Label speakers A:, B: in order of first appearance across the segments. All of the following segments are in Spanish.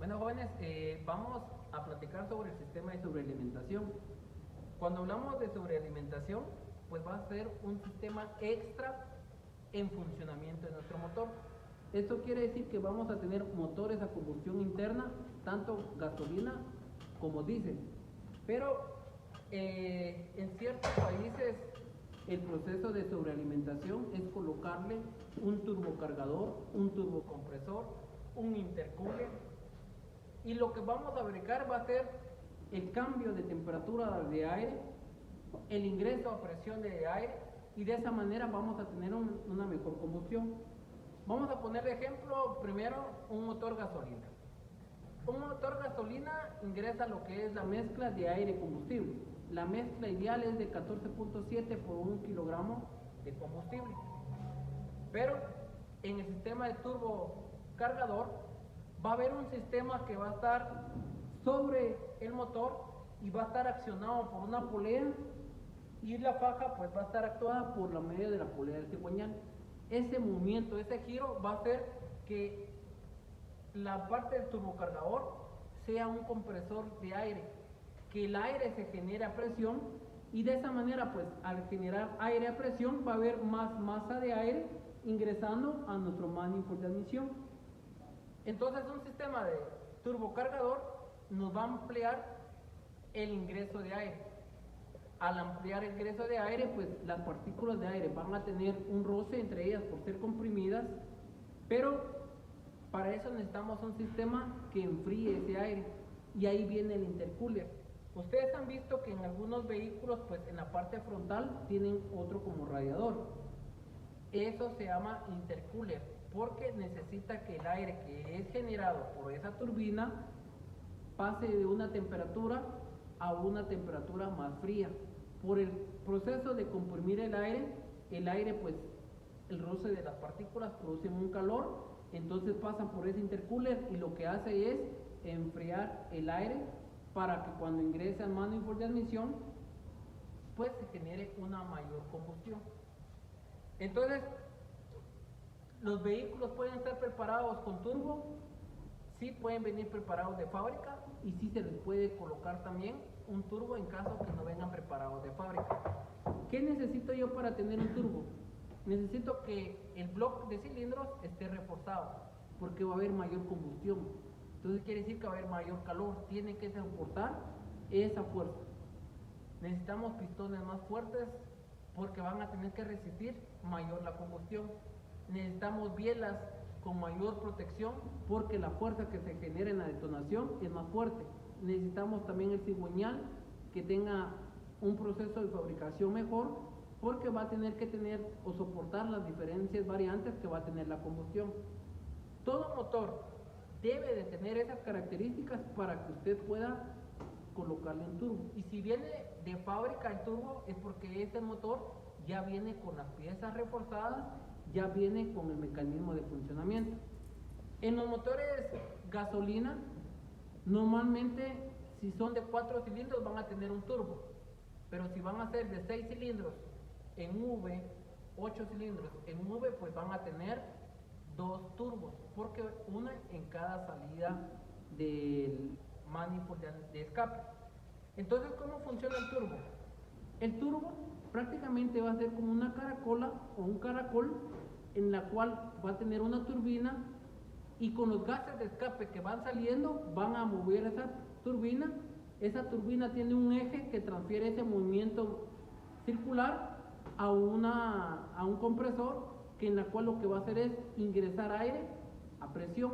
A: Bueno, jóvenes, vamos a platicar sobre el sistema de sobrealimentación. Cuando hablamos de sobrealimentación, pues va a ser un sistema extra en funcionamiento de nuestro motor. Esto quiere decir que vamos a tener motores a combustión interna, tanto gasolina como diésel. Pero en ciertos países el proceso de sobrealimentación es colocarle un turbocargador, un turbocompresor, un intercooler, y lo que vamos a verificar va a ser el cambio de temperatura de aire, el ingreso a presión de aire, y de esa manera vamos a tener una mejor combustión. Vamos a poner de ejemplo primero un motor gasolina. Un motor gasolina ingresa lo que es la mezcla de aire y combustible. La mezcla ideal es de 14.7 por 1 kilogramo de combustible. Pero en el sistema de turbocargador va a haber un sistema que va a estar sobre el motor y va a estar accionado por una polea, y la faja pues va a estar actuada por la medio de la polea del cigüeñal. Ese movimiento, ese giro va a hacer que la parte del turbocargador sea un compresor de aire, que el aire se genere a presión, y de esa manera pues al generar aire a presión va a haber más masa de aire ingresando a nuestro manifold de admisión. Entonces un sistema de turbocargador nos va a ampliar el ingreso de aire. Al ampliar el ingreso de aire, pues las partículas de aire van a tener un roce entre ellas por ser comprimidas, pero para eso necesitamos un sistema que enfríe ese aire, y ahí viene el intercooler. Ustedes han visto que en algunos vehículos, pues en la parte frontal tienen otro como radiador. Eso se llama intercooler, porque necesita que el aire que es generado por esa turbina pase de una temperatura a una temperatura más fría. Por el proceso de comprimir el aire pues el roce de las partículas produce un calor, entonces pasan por ese intercooler y lo que hace es enfriar el aire para que cuando ingrese al manifold de admisión pues se genere una mayor combustión. Entonces, los vehículos pueden estar preparados con turbo, sí pueden venir preparados de fábrica, y sí se les puede colocar también un turbo en caso que no vengan preparados de fábrica. ¿Qué necesito yo para tener un turbo? Necesito que el bloque de cilindros esté reforzado, porque va a haber mayor combustión. Entonces quiere decir que va a haber mayor calor, tiene que soportar esa fuerza. Necesitamos pistones más fuertes porque van a tener que resistir mayor la combustión. Necesitamos bielas con mayor protección porque la fuerza que se genera en la detonación es más fuerte. Necesitamos también el cigüeñal que tenga un proceso de fabricación mejor, porque va a tener que tener o soportar las diferentes variantes que va a tener la combustión. Todo motor debe de tener esas características para que usted pueda colocarle un turbo. Y si viene de fábrica el turbo es porque ese motor ya viene con las piezas reforzadas, ya viene con el mecanismo de funcionamiento. En los motores gasolina, normalmente si son de 4 cilindros van a tener un turbo, pero si van a ser de 6 cilindros en V, 8 cilindros en V, pues van a tener 2 turbos, porque una en cada salida del manifold de escape. Entonces, ¿cómo funciona el turbo? El turbo prácticamente va a ser como una caracola o un caracol, en la cual va a tener una turbina, y con los gases de escape que van saliendo van a mover esa turbina. Esa turbina tiene un eje que transfiere ese movimiento circular a un compresor, que en la cual lo que va a hacer es ingresar aire a presión.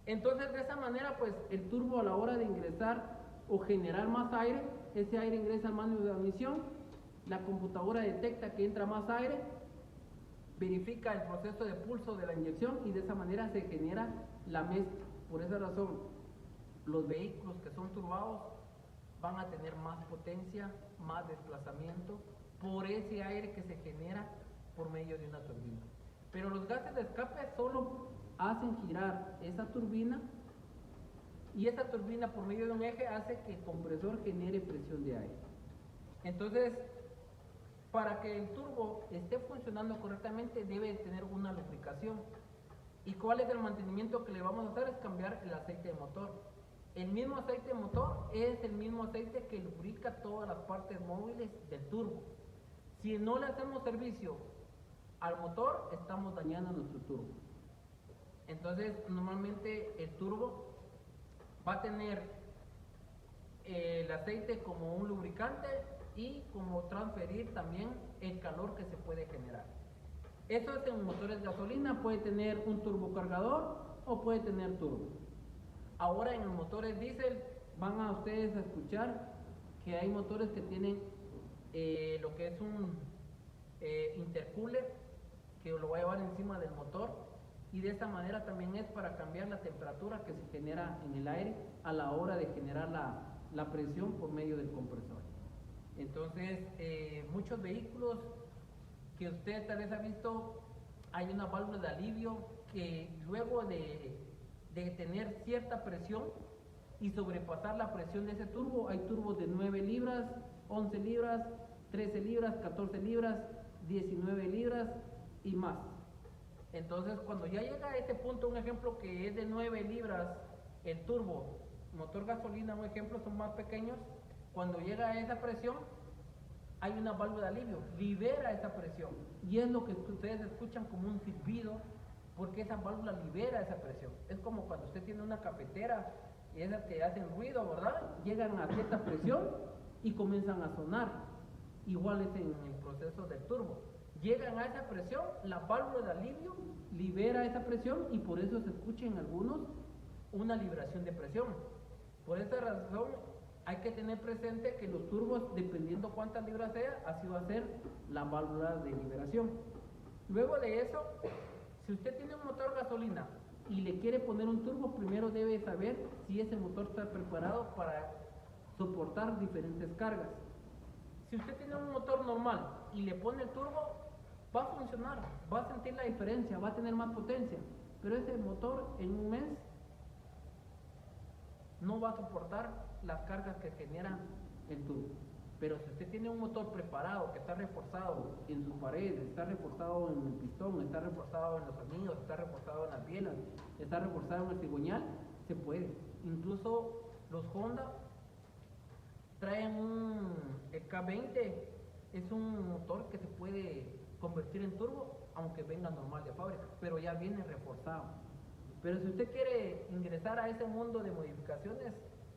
A: Entonces de esa manera pues el turbo, a la hora de ingresar o generar más aire, ese aire ingresa al manifold de admisión, la computadora detecta que entra más aire, verifica el proceso de pulso de la inyección, y de esa manera se genera la mezcla. Por esa razón los vehículos que son turbados van a tener más potencia, más desplazamiento por ese aire que se genera por medio de una turbina. Pero los gases de escape solo hacen girar esa turbina, y esa turbina por medio de un eje hace que el compresor genere presión de aire. Entonces, para que el turbo esté funcionando correctamente debe tener una lubricación. ¿Y cuál es el mantenimiento que le vamos a hacer? Es cambiar el aceite de motor. El mismo aceite de motor es el mismo aceite que lubrica todas las partes móviles del turbo. Si no le hacemos servicio al motor, estamos dañando nuestro turbo. Entonces, normalmente el turbo va a tener el aceite como un lubricante y como transferir también el calor que se puede generar. Eso es en motores de gasolina, puede tener un turbocargador o puede tener turbo. Ahora en los motores diésel van a ustedes a escuchar que hay motores que tienen lo que es un intercooler que lo va a llevar encima del motor, y de esa manera también es para cambiar la temperatura que se genera en el aire a la hora de generar la presión por medio del compresor. Entonces, muchos vehículos que usted tal vez ha visto, hay una válvula de alivio que luego de tener cierta presión y sobrepasar la presión de ese turbo, hay turbos de 9 libras, 11 libras, 13 libras, 14 libras, 19 libras y más. Entonces, cuando ya llega a ese punto, un ejemplo que es de 9 libras, el turbo, motor gasolina, un ejemplo, son más pequeños, cuando llega a esa presión, hay una válvula de alivio, libera esa presión, y es lo que ustedes escuchan como un silbido, porque esa válvula libera esa presión. Es como cuando usted tiene una cafetera, y esas que hacen ruido, ¿verdad? Llegan a cierta presión y comienzan a sonar. Igual es en el proceso del turbo. Llegan a esa presión, la válvula de alivio libera esa presión y por eso se escucha en algunos una liberación de presión. Por esta razón hay que tener presente que los turbos, dependiendo cuántas libras sea, así va a ser la válvula de liberación. Luego de eso, si usted tiene un motor gasolina y le quiere poner un turbo, primero debe saber si ese motor está preparado para soportar diferentes cargas. Si usted tiene un motor normal y le pone el turbo, va a funcionar, va a sentir la diferencia, va a tener más potencia, pero ese motor en un mes no va a soportar las cargas que generan el turbo. Pero si usted tiene un motor preparado, que está reforzado en su pared, está reforzado en el pistón, está reforzado en los anillos, está reforzado en las bielas, está reforzado en el cigüeñal, se puede. Incluso los Honda traen el K20, es un motor que se puede convertir en turbo, aunque venga normal de fábrica, pero ya viene reforzado. Pero si usted quiere ingresar a ese mundo de modificaciones,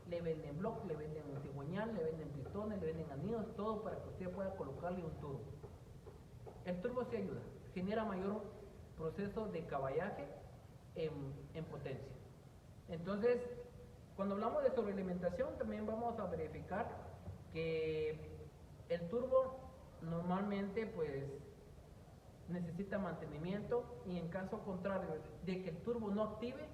A: le venden block, le venden un cigüeñal, le venden pistones, le venden anillos, todo para que usted pueda colocarle un turbo. El turbo sí ayuda, genera mayor proceso de caballaje en potencia. Entonces, cuando hablamos de sobrealimentación, también vamos a verificar que el turbo normalmente pues necesita mantenimiento, y en caso contrario de que el turbo no active,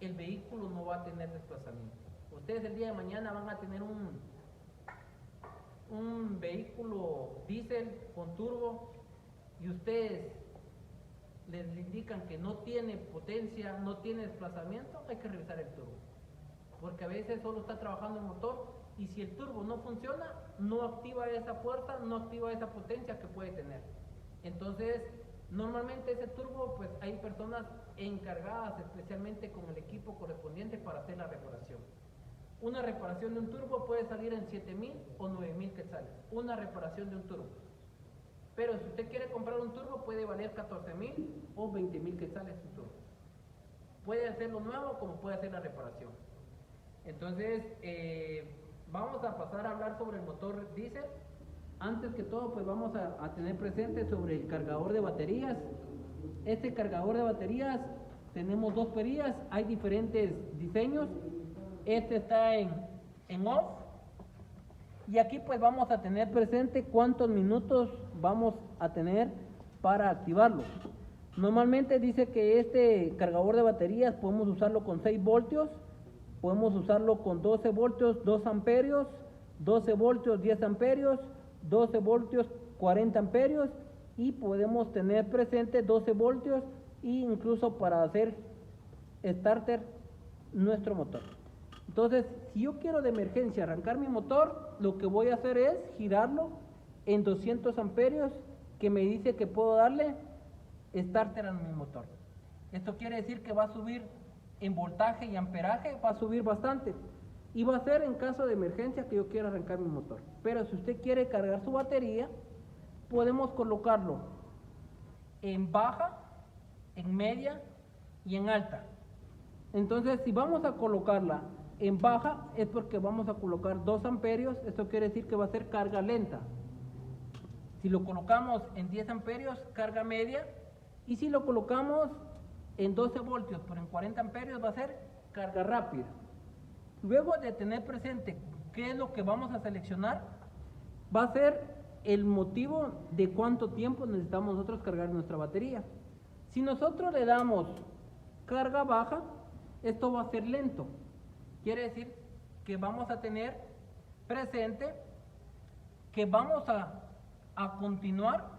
A: el vehículo no va a tener desplazamiento. Ustedes el día de mañana van a tener un vehículo diésel con turbo y ustedes les indican que no tiene potencia, no tiene desplazamiento, hay que revisar el turbo, porque a veces solo está trabajando el motor, y si el turbo no funciona, no activa esa fuerza, no activa esa potencia que puede tener. Entonces, normalmente ese turbo, pues hay personas encargadas especialmente con el equipo correspondiente para hacer la reparación. Una reparación de un turbo puede salir en 7,000 o 9,000 quetzales, una reparación de un turbo. Pero si usted quiere comprar un turbo, puede valer 14,000 o 20,000 quetzales un turbo. Puede hacerlo nuevo como puede hacer la reparación. Entonces, vamos a pasar a hablar sobre el motor diésel. Antes que todo, pues vamos a tener presente sobre el cargador de baterías. Este cargador de baterías, tenemos dos perillas, hay diferentes diseños. Este está en off, y aquí pues vamos a tener presente cuántos minutos vamos a tener para activarlo. Normalmente dice que este cargador de baterías podemos usarlo con 6 voltios, podemos usarlo con 12 voltios 2 amperios, 12 voltios 10 amperios, 12 voltios 40 amperios, y podemos tener presente 12 voltios e incluso para hacer starter nuestro motor. Entonces, si yo quiero de emergencia arrancar mi motor, lo que voy a hacer es girarlo en 200 amperios, que me dice que puedo darle starter a mi motor. Esto quiere decir que va a subir en voltaje y amperaje, va a subir bastante. Y va a ser en caso de emergencia que yo quiera arrancar mi motor. Pero si usted quiere cargar su batería, podemos colocarlo en baja, en media y en alta. Entonces, si vamos a colocarla en baja, es porque vamos a colocar 2 amperios, esto quiere decir que va a ser carga lenta. Si lo colocamos en 10 amperios, carga media, y si lo colocamos en 12 voltios, pero en 40 amperios, va a ser carga rápida. Luego de tener presente qué es lo que vamos a seleccionar, va a ser el motivo de cuánto tiempo necesitamos nosotros cargar nuestra batería. Si nosotros le damos carga baja, esto va a ser lento. Quiere decir que vamos a tener presente que vamos a continuar,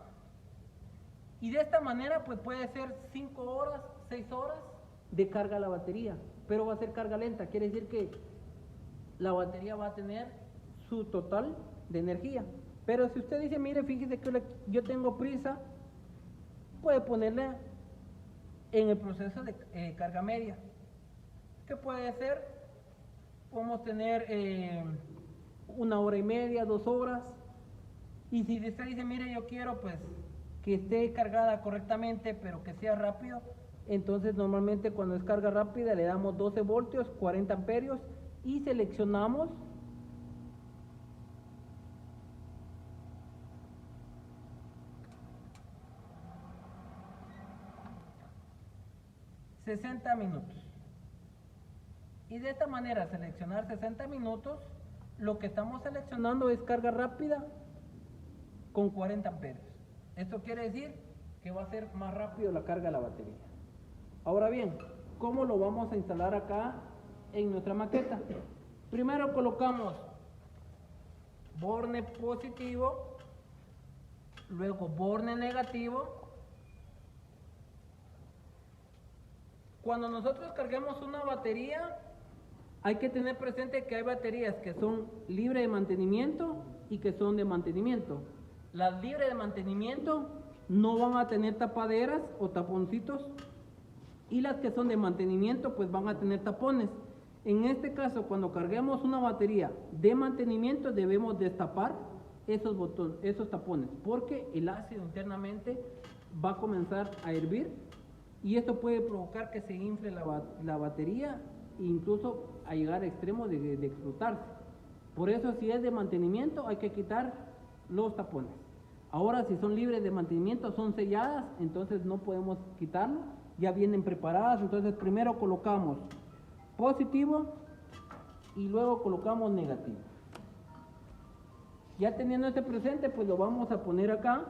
A: y de esta manera pues puede ser 5 horas, 6 horas de carga la batería, pero va a ser carga lenta. Quiere decir que la batería va a tener su total de energía. Pero si usted dice, mire, fíjese que yo tengo prisa, puede ponerle en el proceso de carga media. ¿Qué puede ser? Podemos tener 1 hora y media, 2 horas. Y si usted dice, mire, yo quiero pues que esté cargada correctamente, pero que sea rápido, entonces normalmente cuando es carga rápida le damos 12 voltios, 40 amperios y seleccionamos $60 minutos. Y de esta manera, seleccionar 60 minutos, lo que estamos seleccionando es carga rápida con 40 amperios. Esto quiere decir que va a ser más rápido la carga de la batería. Ahora bien, ¿cómo lo vamos a instalar acá en nuestra maqueta? Primero colocamos borne positivo, luego borne negativo. Cuando nosotros carguemos una batería, hay que tener presente que hay baterías que son libres de mantenimiento y que son de mantenimiento. Las libres de mantenimiento no van a tener tapaderas o taponcitos, y las que son de mantenimiento pues van a tener tapones. En este caso, cuando carguemos una batería de mantenimiento, debemos destapar esos tapones, porque el ácido internamente va a comenzar a hervir, y esto puede provocar que se infle la batería e incluso a llegar a extremos de explotarse. Por eso, si es de mantenimiento, hay que quitar los tapones. Ahora, si son libres de mantenimiento, son selladas, entonces no podemos quitarlo, ya vienen preparadas. Entonces primero colocamos positivo y luego colocamos negativo. Ya teniendo este presente, pues lo vamos a poner acá